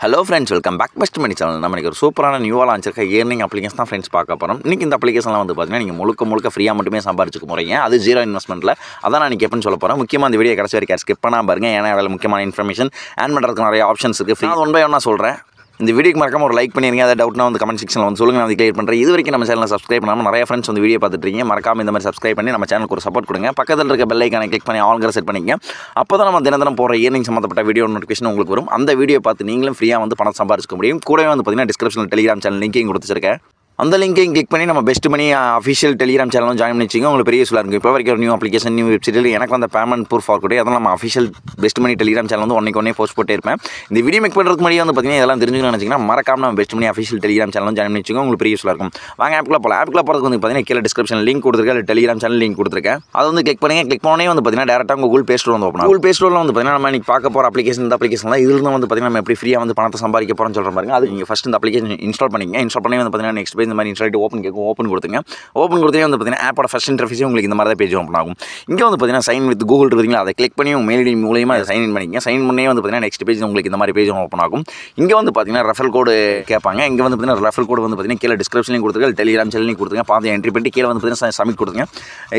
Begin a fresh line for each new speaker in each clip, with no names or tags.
Hello friends, welcome back to my channel. நம்ம இன்னைக்கு ஒரு சூப்பரான நியூவா லான்ச் இருக்க ஏர்னிங் அப்ளிகேஷன் தான் ஃப்ரெண்ட்ஸ் பார்க்க போறோம். இன்னைக்கு இந்த அப்ளிகேஷன்ல வந்து பாத்தீங்கன்னா நீங்க முழுக்க ஃப்ரீயா மட்டுமே சம்பாதிச்சுக்க போறீங்க. அது ஜீரோ இன்வெஸ்ட்மென்ட்ல. அதான் நான் இன்னைக்கு எப்பன்னு சொல்ல போறேன். முக்கியமா இந்த வீடியோ கடைசி வரைக்கும் ஸ்கிப் பண்ணாம பாருங்க. ஏன்னா அதுல முக்கியமான இன்ஃபர்மேஷன் ஆட் பண்றதுக்கு நிறைய ஆப்ஷன்ஸ் இருக்கு. நான் ஒன் பை ஒன்னா சொல்றேன். இந்த வீடியோக்கு மறக்காம ஒரு லைக் பண்ணிருங்க. ஏதாவது டவுட்னா வந்து கமெண்ட் செக்ஷன்ல வந்து சொல்லுங்க. நான் கிளியர் பண்றேன். இது வரைக்கும் நம்ம சேனலை சப்ஸ்கிரைப் பண்ணாம நிறைய ஃப்ரெண்ட்ஸ் வந்து வீடியோ பார்த்துட்டு இருக்கீங்க. மறக்காம இந்த மாதிரி சப்ஸ்கிரைப் பண்ணி நம்ம சேனலுக்கு ஒரு சப்போர்ட் கொடுங்க. பக்கத்தில் இருக்க பெல் ஐகானை கிளிக் பண்ணி ஆல்ங்கிற செட் பண்ணிக்கங்க. அப்பதான் நம்ம தினம் போற ஏர்னிங் சம்பந்தப்பட்ட வீடியோ நோட்டிஃபிகேஷன் உங்களுக்கு வரும். அந்த வீடியோ பார்த்து நீங்களும் ஃப்ரீயா வந்து பணம் சம்பாதிச்சுக்க முடியும். கூடவே வந்து பாத்தீங்கன்னா டிஸ்கிரிப்ஷனில் டெலிகிராம் சேனல் லிங்கையும் கொடுத்துருக்கேன். அந்த லிங்கையும் கிளிக் பண்ணி நம்ம பெஸ்ட் மணி அஃபிஷியல் டெலிகிராம் சேனலும் ஜாயின் பண்ணி வச்சுங்க. உங்களுக்கு பெரிய யூஸ்ஃபுல்லாக இருக்கும். இப்போ வரைக்கும் ஒரு நியூ அப்ளிகேஷன் நியூ வெப்சைட்டில் எனக்கு வந்து பேமெண்ட் ப்ரூஃப் ஆகக்கூடிய அதெல்லாம் நம்ம அஃபிஷியல் பெஸ்ட் மணி டெலிகிராம் சேனல் வந்து ஒன்றே போஸ்ட் போட்டே இருப்பேன். இந்த வீடியோ மேக் பண்ணுறதுக்கு முன்னாடி வந்து பார்த்தீங்கன்னா இதெல்லாம் தெரிஞ்சுக்கணும்னு நினச்சிங்கன்னா மறக்காம நம்ம பெஸ்ட் மணி அஃபிஷியல் டெலிகிராம் சேனலும் ஜாயின் பண்ணி வச்சுங்க. உங்களுக்கு பெரிய யூஸ்ஃபுல்லாக இருக்கும். வாங்க ஆப்க்குள்ள போகலாம். ஆப்க்குள்ள போகிறதுக்கு வந்து பார்த்தீங்கன்னா கீழே டிஸ்கிரிப்ஷன் லிங்க் கொடுத்துருக்கேன். டெலிகிராம் சேனல் லிங்க் கொடுத்துருக்கேன். அதை வந்து கிளிக் பண்ணி கிளிக் பண்ணே வந்து பார்த்தீங்கன்னா டேரெக்டாக கூகுள் பே ஸ்டோர் வந்து ஓப்பன் ஆகும். கூகுள் பே ஸ்டோரில் வந்து பார்த்தீங்கன்னா நம்ம இன்னைக்கு பார்க்க போகிற அப்ளிகேஷன் இந்த அப்ளிகேஷன் தான். இதில் வந்து பார்த்தீங்கன்னா நம்ம எப்படி ஃப்ரீயாக வந்து பணத்தை சம்பாதிக்க போகிறோம்னு சொல்கிற பாருங்க. அது நீங்கள் ஃபஸ்ட் இந்த அப்ளிகேஷன் இன்ஸ்டால் பண்ணிங்க. இன்ஸ்டால் பண்ணி வந்து பார்த்தீங்கன்னா நெக்ஸ்ட் பேஜ் இந்த மாதிரி இன்ஸ்டால் ஓப்பன் ஓப்பன் கொடுத்துங்க. ஓப்பன் கொடுத்தே வந்து பார்த்தீங்கன்னா ஆப்போட ஃபர்ஸ்ட் இன்டர்ஃபேஸ் உங்களுக்கு இந்த மாதிரி தான் பேஜ் ஓப்பன் ஆகும். இங்கே வந்து பார்த்தீங்கன்னா சைன் வித் கூகுள் இருக்குங்களா, அதை கிளிக் பண்ணி உங்கள் மெயில் ஐடி மூலமா அதை சைன் இன் பண்ணிங்க. சைன் பண்ணே வந்து பார்த்தீங்கன்னா நெக்ஸ்ட் பேஜ் உங்களுக்கு இந்த மாதிரி பேஜ் ஓப்பன் ஆகும். இங்கே வந்து பார்த்தீங்கன்னா ரெஃபரல் கோடு கேட்பாங்க. இங்கே வந்து பார்த்தீங்கன்னா ரெஃபரல் கோடு வந்து பார்த்தீங்கன்னா கீழே டிஸ்கிரிப்ஷன்லையும் கொடுத்துருங்க, டெலிகிராம் சேனலையும் கொடுத்துருங்க. பார்த்து என்ட்ரி பண்ணி கீழே வந்து பார்த்தீங்கன்னா சப்மிட் கொடுத்துங்க.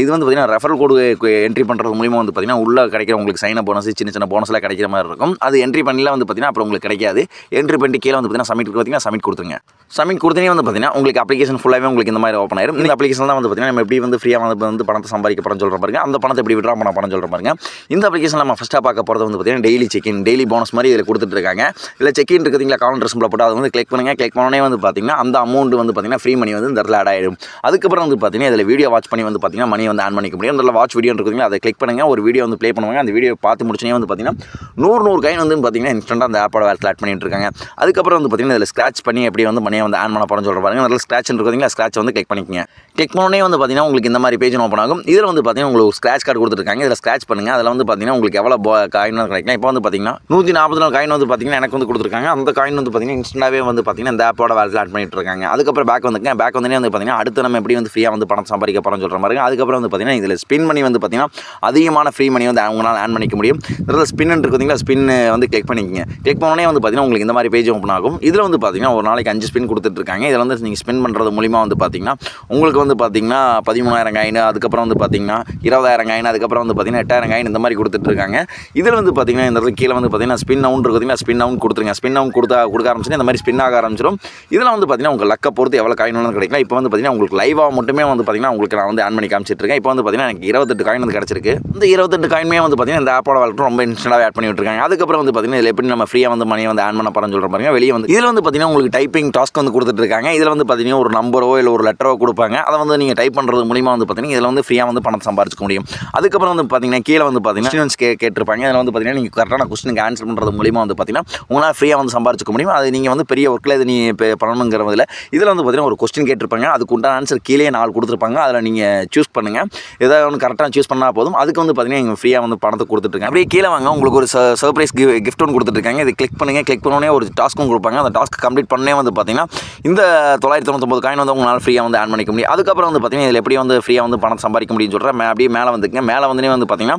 இது வந்து பார்த்தீங்கன்னா ரெஃபரல் கோடு என்ட்ரி பண்ணுறது மூலியமாக வந்து பார்த்தீங்கன்னா உள்ள கிடைக்கிற உங்களுக்கு சைன் அப் போனஸ் சின்ன போனஸ்லாம் கிடைக்கிற மாதிரி இருக்கும். அது என்ட்ரி பண்ணிலாம் வந்து பார்த்தீங்கன்னா அப்புறம் உங்களுக்கு கிடைக்காது. என்ட்ரி பண்ணி கீழே வந்து பார்த்தீங்கன்னா சப்மிட் பார்த்தீங்கன்னா சப்மிட் கொடுத்துருங்க. சப்மிட் கொடுத்தனே வந்து பார்த்தீங்கன்னா உங்களுக்கு அப்ளிகேஷன் ஃபுல்லாகவே உங்களுக்கு இந்த மாதிரி ஓப்பன் ஆயிரும். இந்த அப்ளிகேஷன் தான் வந்து பார்த்தீங்கன்னா நம்ம எப்படி வந்து ஃப்ரீயாக வந்து பணத்தை சம்பாதிக்க போகிறோம்னு சொல்கிற பாருங்க. அந்த பணத்தை எப்படி விட்ரா பண்ண போகிறோம்னு சொல்கிற பாருங்க. இந்த அப்ளிகேஷன் நம்ம ஃபஸ்ட்டாக பார்க்க போகிறது வந்து பார்த்தீங்கன்னா டெய்லி செக்இன் டெய்லி போனஸ் மாதிரி இதில் கொடுத்துட்டு இருக்காங்க. இல்லை செக்இன் இருக்குதுங்களா காலண்டர் சிம்பிள் போட்டு அதை வந்து கிளிக் பண்ணுங்க. கிளிக் பண்ணோடனே வந்து பார்த்தீங்கன்னா அந்த அமௌண்ட் வந்து பார்த்தீங்கன்னா ஃப்ரீ மணி வந்து இந்த இடத்துல ஆட் ஆயிடும். அதுக்கப்புறம் வந்து பார்த்தீங்கன்னா இதில் வீடியோ வாட்ச் பண்ணி வந்து பார்த்தீங்கன்னா மணி வந்து ஆன் பண்ணிக்க முடியும். இந்த வாட்ச் வீடியோ இருக்குதுங்களா, அதை கிளிக் பண்ணுங்க. ஒரு வீடியோ வந்து ப்ளே பண்ணுவாங்க. அந்த வீடியோ பார்த்து முடிச்சனே வந்து பார்த்தீங்கன்னா 100 காயின் வந்து பார்த்தீங்கன்னா இன்ஸ்டன்ட்டாக அந்த ஆப்போட வேலை ஆட் பண்ணிட்டு இருக்காங்க. அதுக்கப்புறம் வந்து பார்த்தீங்கன்னா இதில் ஸ்க்ராட்ச் பண்ணி எப்படி வந்து மணியை வந்து ஆன் பண்ண போகிறோம்னு சொல்கிற பாருங்க. அதில் ஸ்க்ராட்ச் இருக்குதுங்களா, ஸ்க்ராட்ச் வந்து கிளிக் பண்ணிக்கங்க. கிளிக் பண்ணோடனே வந்து பார்த்தீங்கன்னா உங்களுக்கு இந்த மாதிரி பேஜ் ஓப்பன் ஆகும். இதில் வந்து பார்த்தீங்கன்னா உங்களுக்கு ஸ்க்ராட்ச் கார்டு கொடுத்துருக்காங்க. இதில் ஸ்க்ராட்ச் பண்ணுங்கள். அதில் வந்து பார்த்தீங்கன்னா உங்களுக்கு எவ்வளோ காயின் கிடைக்கும். இப்போ வந்து பார்த்தீங்கன்னா 144 காயின் வந்து பார்த்தீங்கன்னா எனக்கு வந்து கொடுத்துருக்காங்க. அந்த காயின் வந்து பார்த்தீங்கன்னா இன்ஸ்டன்ட்டாகவே வந்து பார்த்தீங்கன்னா இந்த ஆப்போட வேலை ஆட் பண்ணிட்டு இருக்காங்க. அதுக்கப்புறம் பேக் வந்துங்க. பேக் வந்து பார்த்தீங்கன்னா அடுத்து நம்ம எப்படி வந்து ஃப்ரீயாக வந்து பணம் சம்பாதிக்க போகிறோம்னு சொல்கிற மாதிரி. அதுக்கப்புறம் வந்து பார்த்தீங்கன்னா இதில் ஸ்பின் மணி வந்து பார்த்தீங்கன்னா அதிகமான ஃப்ரீ மணி வந்து அவங்களால ஆன் பண்ணிக்க முடியும். இதில் ஸ்பின் இருக்குதுங்களா, ஸ்பின் வந்து கிளிக் பண்ணிக்கங்க. கிளிக் பண்ணோடனே வந்து பார்த்தீங்கன்னா உங்களுக்கு இந்த மாதிரி பேஜ் ஓப்பன் ஆகும். இதில் வந்து பார்த்தீங்கன்னா ஒரு நாளைக்கு 5 ஸ்பின் கொடுத்துட்டு இருக்காங்க. இதில் வந்து நீங்கள் ஸ்பின் பண்ணுறது மூலிமா வந்து பார்த்தீங்கன்னா உங்களுக்கு வந்து பார்த்தீங்கன்னா 13,000 காயின், அதுக்கப்புறம் வந்து பார்த்தீங்கன்னா 20,000 காயின், அதுக்கப்புறம் வந்து பார்த்தீங்கன்னா 8,000 காயின் இந்த மாதிரி கொடுத்துட்டு இருக்காங்க. இதில் வந்து பார்த்தீங்கன்னா இந்த கீழே வந்து பார்த்தீங்கன்னா ஸ்பின் அவுண்ட் இருக்குதுங்களா, ஸ்பின் அவுண்ட் கொடுத்துருங்க. ஸ்பின் அவுண்ட் கொடுக்க ஆரம்பிச்சுன்னா இந்த மாதிரி ஸ்பின் ஆக ஆரம்பிச்சிடும். இதில் வந்து பார்த்தீங்கன்னா உங்கள் லக்கை பொறுத்து எவ்வளோ காயின் வந்து கிடைக்கலாம். இப்போ வந்து பார்த்தீங்கன்னா உங்களுக்கு லைவாக மட்டுமே வந்து பார்த்தீங்கன்னா உங்களுக்கு நான் வந்து ஆன் பண்ணி காமிச்சிட்டு இருக்கேன். இப்போ வந்து பார்த்தீங்கன்னா எனக்கு 28 காயின் வந்து கிடச்சிருக்கு. இந்த 28 காயின்மே வந்து பார்த்தீங்கன்னா இந்த ஆப்போட வேலை ரொம்ப இன்ஸ்டன்ட்டாக ஆட் பண்ணி விட்டுருக்காங்க. அதுக்கப்புறம் வந்து பார்த்தீங்கன்னா இதில் எப்படி நம்ம ஃப்ரீயாக வந்து மணியை வந்து ஆன் பண்ண போகிறோம்னு சொல்கிற பாருங்க. வெளியே வந்து இதில் வந்து பார்த்தீங்கன்னா உங்களுக்கு டைப்பிங் டாஸ்க் வந்து கொடுத்துட்டு இருக்காங்க. இதில் வந்து பார்த்தீங்கன்னா ஒரு நம்பரோ இல்லை ஒரு லெட்டரோ கொடுப்பாங்க. அதை வந்து நீங்கள் டைப் பண்ணுறது மூலிமா வந்து பார்த்தீங்கன்னா இதில் வந்து ஃப்ரீயாக வந்து பணம் சம்பாதிக்க முடியும். அதுக்கப்புறம் வந்து பார்த்தீங்கன்னா கீழே வந்து பார்த்தீங்கன்னா கொஸ்டின்ஸ் கேட்டிருப்பாங்க. அதில் வந்து பார்த்தீங்கன்னா நீங்கள் கரெக்டான கொஸ்டினுக்கு ஆன்சர் பண்ணுறது மூலிமா வந்து பார்த்தீங்கன்னா உங்களால் ஃப்ரீயாக வந்து சம்பாதிக்க முடியும். அது நீங்கள் வந்து பெரிய ஒர்க்கில் இது நீங்கள் இப்போ பண்ணணுங்கிறதுல இதில் வந்து பார்த்தீங்கன்னா ஒரு கொஸ்டின் கேட்டிருப்பாங்க. அதுக்கு உண்டான ஆன்சர் கீழே 4 கொடுத்துருப்பாங்க. அதில் நீங்கள் சூஸ் பண்ணுங்கள். ஏதாவது ஒன்று கரெக்டாக சூஸ் பண்ணால் போதும். அதுக்கு வந்து பார்த்தீங்கன்னா நீங்கள் ஃப்ரீயாக வந்து பணத்தை கொடுத்துட்ருக்காங்க. அப்படியே கீழே வாங்க, உங்களுக்கு ஒரு சர்ப்ரைஸ் கிஃப்ட் ஒன்று கொடுத்துட்ருக்காங்க. இது கிளிக் பண்ணுங்கள். கிளிக் பண்ணோடனே ஒரு டாஸ்க்கும் கொடுப்பாங்க. அந்த டாஸ்க் கம்ப்ளீட் பண்ணே வந்து பார்த்தீங்கன்னா இந்த 999 காயின் வந்து உங்களால் ஃப்ரீயாக வந்து ஆன் பண்ணிக்க முடியும். அதுக்கப்புறம் வந்து பார்த்தீங்கன்னா இதில் எப்படி வந்து ஃப்ரீயாக வந்து பணம் சம்பாதிக்க முடியும்னு சொல்கிறேன். அப்படியே மேலே வந்துங்க. மேலே வந்து பார்த்தீங்கன்னா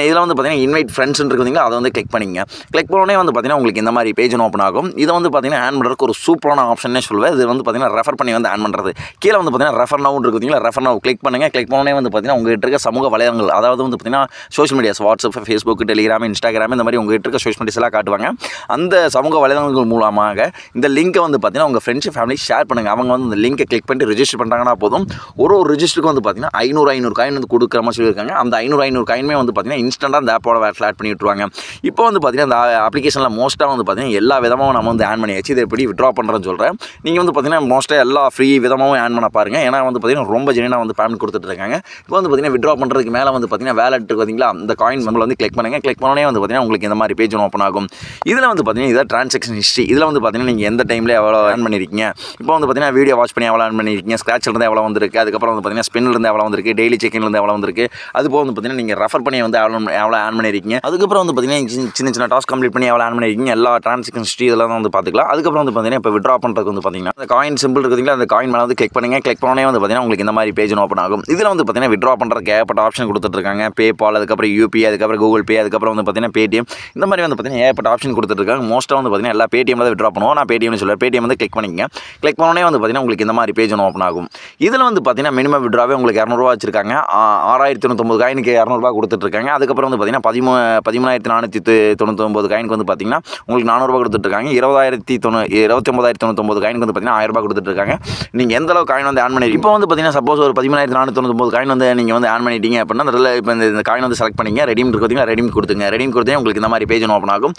இதில் வந்து பார்த்தீங்கன்னா இன்வைட் ஃப்ரெண்ட்ஸ் இருக்குதுங்களா, அதை வந்து கிளிக் பண்ணிங்க. கிளிக் பண்ணோடனே வந்து பார்த்தீங்கன்னா உங்களுக்கு இந்த மாதிரி பேஜ் ஓப்பன் ஆகும். இதை வந்து பார்த்தீங்கன்னா ஆன் பண்ணுறதுக்கு ஒரு சூப்பரான ஆப்ஷனே சொல்லுவேன். இது வந்து பார்த்தீங்கன்னா ரெஃபர் பண்ணி வந்து ஆன் பண்ணுறது. கீழே வந்து பார்த்தீங்கன்னா ரெஃபர் நவ் இருக்குதுங்களா, ரெஃபர் நவ் கிளிக் பண்ணுங்கள். கிளிக் பண்ணோடனே வந்து பார்த்தீங்கன்னா உங்கள்கிட்ட இருக்க சமூக வலைதளங்கள், அதாவது வந்து பார்த்தீங்கன்னா social medias, WhatsApp, Facebook, Telegram, Instagram இந்த மாதிரி உங்கள்கிட்ட இருக்க சோஷியல் மீடியாஸ் எல்லாம் காட்டுவாங்க. அந்த சமூக வலைதளங்கள் மூலமாக இந்த லிங்கை வந்து பார்த்தீங்கன்னா உங்கள் ஃப்ரெண்ட்ஸ் ஃபேமிலி ஷேர் பண்ணுங்கள். அவங்க வந்து இந்த லிங்கை கிளிக் பண்ணிட்டு ரிஜிஸ்டர் பண்ணுறாங்கன்னா போதும். ஒரு ரிஜிஸ்டருக்கு வந்து பார்த்தீங்கன்னா 500 காயின் வந்து கொடுக்குற மாதிரி சொல்லியிருக்காங்க. அந்த 500 காயின்மே வந்து பார்த்தீங்கன்னா இன்ஸ்டன்ட்டாக அந்த ஆப்போட வேலை ஆட் பண்ணி விட்டுருவாங்க. இப்போ வந்து பார்த்தீங்கன்னா இந்த அப்ளிகேஷனில் மோஸ்ட்டாக வந்து பார்த்தீங்கன்னா எல்லா விதமாகவும் நம்ம வந்து ஆன் பண்ணியாச்சு. இதை எப்படி விட்ரா பண்ணுறேன்னு சொல்கிறேன். நீங்கள் வந்து பார்த்தீங்கன்னா மோஸ்ட்டாக எல்லா ஃப்ரீ விதமாகவும் ஆன் பண்ண பாருங்கள். ஏன்னா வந்து பார்த்தீங்கன்னா ரொம்ப ஜெனினாக வந்து பேமெண்ட் கொடுத்துட்டு இருக்காங்க. இப்போ வந்து பார்த்தீங்கன்னா விட்ரா பண்ணுறதுக்கு மேலே வந்து பார்த்தீங்கன்னா வேலட் பார்த்தீங்களா, இந்த காயின் வந்து கிளிக் பண்ணுங்கள். கிளிக் பண்ணோடனே வந்து பார்த்தீங்கன்னா உங்களுக்கு இந்த மாதிரி பேஜ் ஓப்பன் ஆகும். இதில் வந்து பார்த்தீங்கன்னா இதான் ட்ரான்சாக்ஷன் ஹிஸ்ட்ரி. இதில் வந்து பார்த்தீங்கன்னா நீங்கள் எந்த டைமில் எவ்வளோ ஆன் பண்ணியிருக்கீங்க. இப்போ வந்து பார்த்தீங்கன்னா வீடியோ வாட்ச் பண்ணி எவ்வளோ earn பண்ணியிருக்கீங்க, ஸ்க்ராட்ச்லேருந்து எவ்வளோ வந்திருக்கு, அதுக்கப்புறம் வந்து பார்த்தீங்கன்னா ஸ்பின்லேருந்து எவ்வளோ வந்திருக்கு, டெய்லி செக்கின்லேருந்து எவ்வளோ வந்திருக்கு, அது போக வந்து பார்த்தீங்கன்னா நீங்கள் ரெஃபர் பண்ணி வந்து எவ்வளோ earn பண்ணியிருக்கீங்க, அதுக்கப்புறம் வந்து பார்த்தீங்கன்னா சின்ன சின்ன டாஸ்க் கம்ப்ளீட் பண்ணி எவ்வளோ earn பண்ணியிருக்கீங்க, எல்லா டிரான்சாக்ஷன் ஹிஸ்ட்ரி இதெல்லாம் வந்து பார்த்துக்கலாம். அதுக்கப்புறம் வந்து பார்த்தீங்கன்னா இப்போ விட்ரா பண்ணுறதுக்கு வந்து பார்த்தீங்கன்னா அந்த காயின் சிம்பிள் இருக்குதுங்களா, அந்த காயின் மேலே வந்து கிளிக் பண்ணுங்க. கிளிக் பண்ணோடனே வந்து பார்த்தீங்கன்னா உங்களுக்கு இந்த மாதிரி பேஜ் ஓப்பன் ஆகும். இதில் வந்து பார்த்தீங்கன்னா விட்ரா பண்ணுறதுக்கு ஏகப்பட்ட ஆப்ஷன் கொடுத்துட்ருக்காங்க. பேபால், அதுக்கப்புறம் யூபிஐ, அதுக்கப்புறம் கூகுள் பே, அதுக்கப்புறம் வந்து பார்த்தீங்கன்னா பேடிஎம், இந்த மாதிரி வந்து பார்த்தீங்கன்னா ஏகப்பட்ட ஆப்ஷன் கொடுத்துட்ருக்காங்க. மோஸ்ட்டாக வந்து பார்த்தீங்கன்னா எல்லா பேடிஎம்ல தான் விட்ரா பண்ணுவோம். நான் பேடிஎம்னு சொல்லுவேன். பேடிஎம் வந்து கிளிக் பண்ணிக்கங்க. கிளிக் பண்ணோடனே வந்து பார்த்தீங்கன்னா உங்களுக்கு இந்த மாதிரி பேஜ் ஓப்பன் ஆகும். இதில் வந்து பார்த்தீங்கன்னா மினிமம் விட்ராவே உங்களுக்கு 200 வச்சிருக்காங்க. 6099 காயினுக்கு 200 கொடுத்துட்ருக்காங்க. அதுக்கப்புறம் வந்து பார்த்தீங்கன்னா 13499 காயினுக்கு வந்து பார்த்தீங்கன்னா உங்களுக்கு 400 கொடுத்துட்ருக்காங்க. 20999 காயினுக்கு வந்து பார்த்தீங்கன்னா 1000 கொடுத்துட்ருக்காங்க. நீங்கள் எந்த அளவு காயின் வந்து ஆன் பண்ணி இப்போ வந்து பார்த்தீங்கன்னா சப்போஸ் ஒரு 13499 காயின் வந்து நீங்கள் வந்து ஆன் பண்ணிட்டீங்க அப்படின்னா அதில் இப்போ இந்த காயின் வந்து செலக்ட் பண்ணிங்க. ரெடீம் கொடுத்தீங்கன்னா ரெடீம் கொடுத்துங்க. ரெடீம் கொடுத்தே உங்களுக்கு இந்த மாதிரி பேஜ் ஓப்பன் ஆகும்.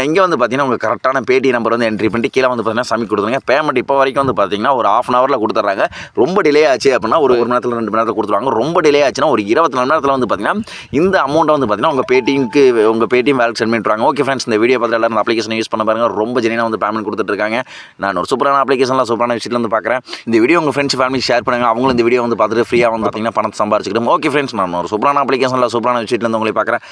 இங்கே வந்து பார்த்தீங்கன்னா உங்கள் கரெக்டான பேடி நம்பர் வந்து என்ட்ரி பண்ணிட்டு கீழே வந்து பார்த்தீங்கன்னா சப்மிட் கொடுத்துருங்க. பேமெண்ட் இப்போ வரைக்கும் வந்து பார்த்தீங்கன்னா ஒரு ½ ஹவரில் கொடுத்துட்றாங்க. ரொம்ப டிலே ஆச்சு அப்படின்னா ஒரு மணி நேரத்தில் 2 மணி நேரத்தில் கொடுத்துருவாங்க. ரொம்ப டிலே ஆச்சுன்னா ஒரு 24 மணி நேரத்தில் வந்து பார்த்தீங்கன்னா இந்த அமௌண்ட்டை வந்து பார்த்தீங்கன்னா உங்கள் பேடிஎம் வேலட் சென்ட் பண்ணிட்டுருவாங்க. ஓகே ஃப்ரெண்ட்ஸ், இந்த வீடியோ பார்த்து எல்லாரும் அப்ளிகேஷன் யூஸ் பண்ண பாருங்க. ரொம்ப ஜெனினா வந்து பேமெண்ட் கொடுத்துட்ருக்காங்க. நான் ஒரு சூப்பரான அப்ளிகேஷனில் சூப்பரான விஷயத்தில் வந்து பார்க்குறேன். இந்த வீடியோ உங்கள் ஃப்ரெண்ட்ஸ் ஃபேமிலி ஷேர் பண்ணுங்க. அவங்களும் இந்த வீடியோ வந்து பார்த்துட்டு ஃப்ரீயாக வந்து பார்த்தீங்கன்னா பணத்தை சம்பாரிச்சுக்கிடும். ஓகே ஃப்ரெண்ட்ஸ், நான் ஒரு சூப்பரான அப்ளிகேஷனில் சூப்பரான விஷயத்தில் வந்து உங்களை பார்க்குறேன்.